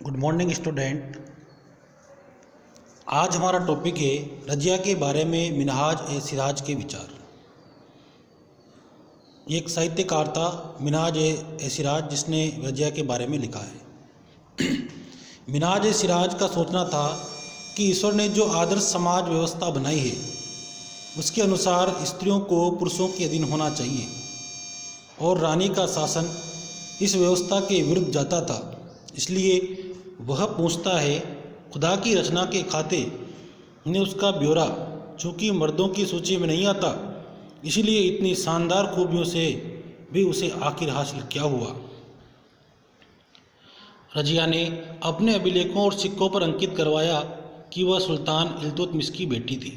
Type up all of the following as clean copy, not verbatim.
Good morning student. आज हमारा topic है रजिया के बारे में मिनहाज-ए-सिराज के विचार। ये एक साहित्यकार था मिनहाज-ए-सिराज जिसने रजिया के बारे में लिखा है। मिनहाज-ए-सिराज का सोचना था कि ईश्वर ने जो आदर्श समाज व्यवस्था बनाई है उसके अनुसार स्त्रियों को पुरुषों के अधीन होना चाहिए और रानी का शासन इस व्यवस्था के विरुद्ध जाता था। इसलिए वह पूछता है, खुदा की रचना के खाते ने उसका ब्यौरा चूँकि मर्दों की सूची में नहीं आता, इसलिए इतनी शानदार खूबियों से भी उसे आखिर हासिल क्या हुआ। रजिया ने अपने अभिलेखों और सिक्कों पर अंकित करवाया कि वह सुल्तान इल्तुतमिश की बेटी थी।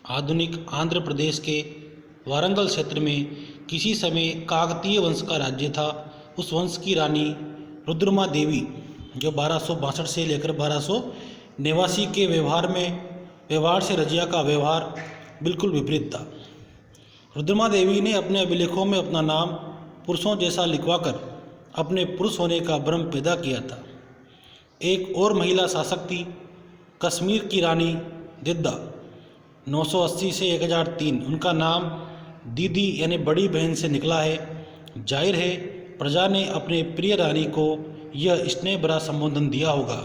आधुनिक आंध्र प्रदेश के वारंगल क्षेत्र में किसी समय काकतीय वंश का राज्य था। उस वंश की रानी रुद्रमा देवी, जो 1262 से लेकर 1289 के व्यवहार से रजिया का व्यवहार बिल्कुल विपरीत था। रुद्रमा देवी ने अपने अभिलेखों में अपना नाम पुरुषों जैसा लिखवाकर अपने पुरुष होने का भ्रम पैदा किया था। एक और महिला शासक थी, कश्मीर की रानी दिद्दा, 980 से 1003। उनका नाम दीदी यानी बड़ी बहन से निकला है। जाहिर है प्रजा ने अपने प्रिय रानी को यह स्नेह भरा संबोधन दिया होगा।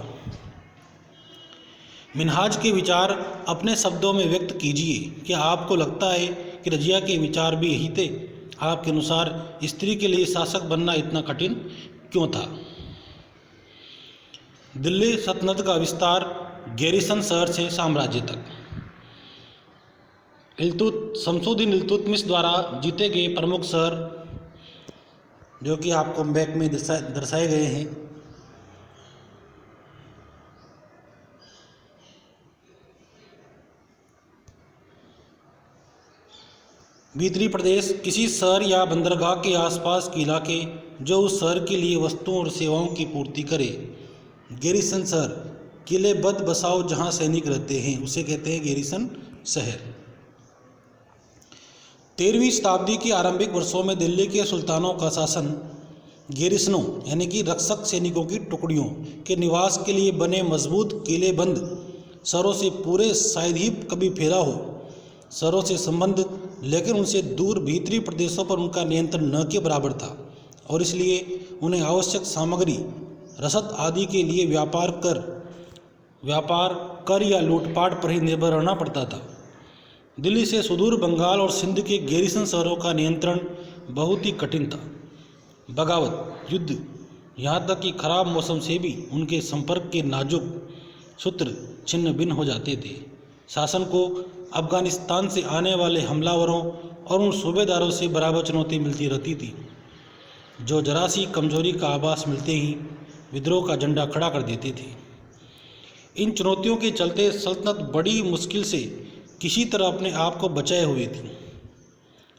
मिनहाज के विचार अपने शब्दों में व्यक्त कीजिए। क्या आपको लगता है कि रजिया के विचार भी यही थे? आपके अनुसार स्त्री के लिए शासक बनना इतना कठिन क्यों था? दिल्ली सल्तनत का विस्तार गैरिसन शहर से साम्राज्य तक। शमसुद्दीन इल्तुतमिश द्वारा जीते गए प्रमुख शहर जो कि आपको मैप में दर्शाए गए हैं। भीतरी प्रदेश किसी शहर या बंदरगाह के आसपास के इलाके जो उस शहर के लिए वस्तुओं और सेवाओं की पूर्ति करे। गैरिसन शहर किलेबद्ध बसाओ जहां सैनिक रहते हैं उसे कहते हैं गैरिसन शहर। 13वीं शताब्दी के आरंभिक वर्षों में दिल्ली के सुल्तानों का शासन गैरिसनों यानी कि रक्षक सैनिकों की टुकड़ियों के निवास के लिए बने मजबूत किलेबंद शहरों से पूरे शायद ही कभी फेरा हो। शहरों से संबंध लेकिन उनसे दूर भीतरी प्रदेशों पर उनका नियंत्रण न के बराबर था और इसलिए उन्हें आवश्यक सामग्री, रसद आदि के लिए व्यापार कर या लूटपाट पर ही निर्भर रहना पड़ता था। दिल्ली से सुदूर बंगाल और सिंध के गैरिसन शहरों का नियंत्रण बहुत ही कठिन था। बगावत, युद्ध, यहाँ तक कि खराब मौसम से भी उनके संपर्क के नाजुक सूत्र छिन्न भिन्न हो जाते थे। शासन को अफगानिस्तान से आने वाले हमलावरों और उन सूबेदारों से बराबर चुनौती मिलती रहती थी, जो जरा सी कमजोरी का आभास मिलते ही विद्रोह का झंडा खड़ा कर देते थे। इन चुनौतियों के चलते सल्तनत बड़ी मुश्किल से किसी तरह अपने आप को बचाए हुए थी।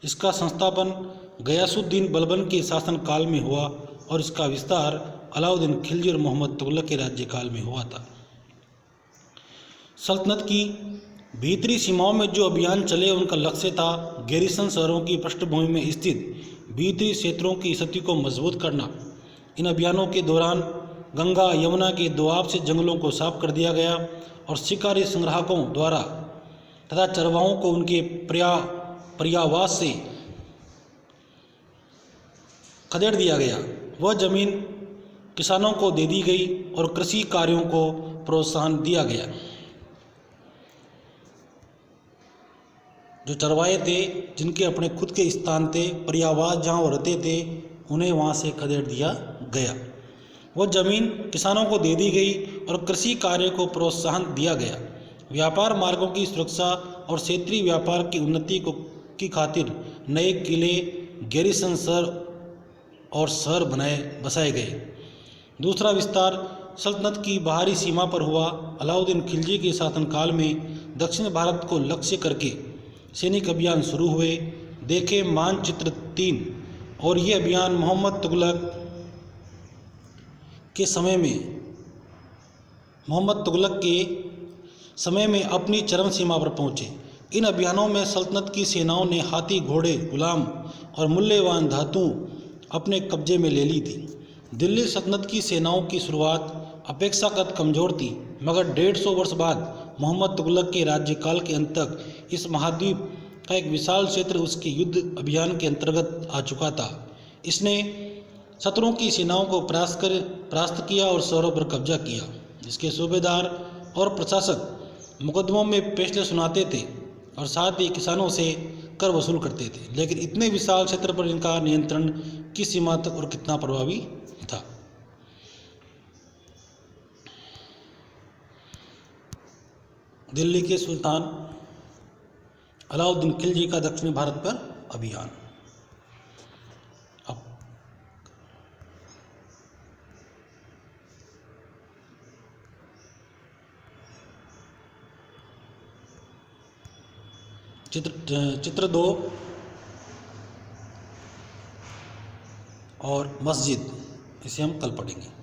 इसका संस्थापन गयासुद्दीन बलबन के शासनकाल में हुआ और इसका विस्तार अलाउद्दीन खिलजी और मोहम्मद तुगलक के राज्यकाल में हुआ था। सल्तनत की भीतरी सीमाओं में जो अभियान चले उनका लक्ष्य था गैरिसन शहरों की पृष्ठभूमि में स्थित भीतरी क्षेत्रों की स्थिति को मजबूत करना। इन अभियानों के दौरान गंगा यमुना के दोआब से जंगलों को साफ कर दिया गया और शिकारी संग्राहकों द्वारा तथा चरवाहों को उनके पर्यावास से खदेड़ दिया गया। वह जमीन किसानों को दे दी गई और कृषि कार्यों को प्रोत्साहन दिया गया। जो चरवाहे थे जिनके अपने खुद के स्थान थे, पर्यावास जहाँ वो रहते थे, उन्हें वहाँ से खदेड़ दिया गया। वह जमीन किसानों को दे दी गई और कृषि कार्य को प्रोत्साहन दिया गया। व्यापार मार्गों की सुरक्षा और क्षेत्रीय व्यापार की उन्नति की खातिर नए किले, गैरिसन और शहर बसाए गए। दूसरा विस्तार सल्तनत की बाहरी सीमा पर हुआ। अलाउद्दीन खिलजी के शासनकाल में दक्षिण भारत को लक्ष्य करके सैनिक अभियान शुरू हुए। देखें मानचित्र 3। और ये अभियान मोहम्मद तुगलक के समय में अपनी चरम सीमा पर पहुँचे। इन अभियानों में सल्तनत की सेनाओं ने हाथी, घोड़े, गुलाम और मूल्यवान धातुओं अपने कब्जे में ले ली थी। दिल्ली सल्तनत की सेनाओं की शुरुआत अपेक्षाकृत कमज़ोर थी, मगर 150 वर्ष बाद मोहम्मद तुगलक के राज्यकाल के अंत तक इस महाद्वीप का एक विशाल क्षेत्र उसके युद्ध अभियान के अंतर्गत आ चुका था। इसने शत्रुओं की सेनाओं को परास्त किया और शहरों पर कब्जा किया। इसके सूबेदार और प्रशासक मुकदमों में फैसले सुनाते थे और साथ ही किसानों से कर वसूल करते थे, लेकिन इतने विशाल क्षेत्र पर इनका नियंत्रण किस सीमा तक और कितना प्रभावी था। दिल्ली के सुल्तान अलाउद्दीन खिलजी का दक्षिणी भारत पर अभियान। अब चित्र 2 और मस्जिद, इसे हम कल पढ़ेंगे।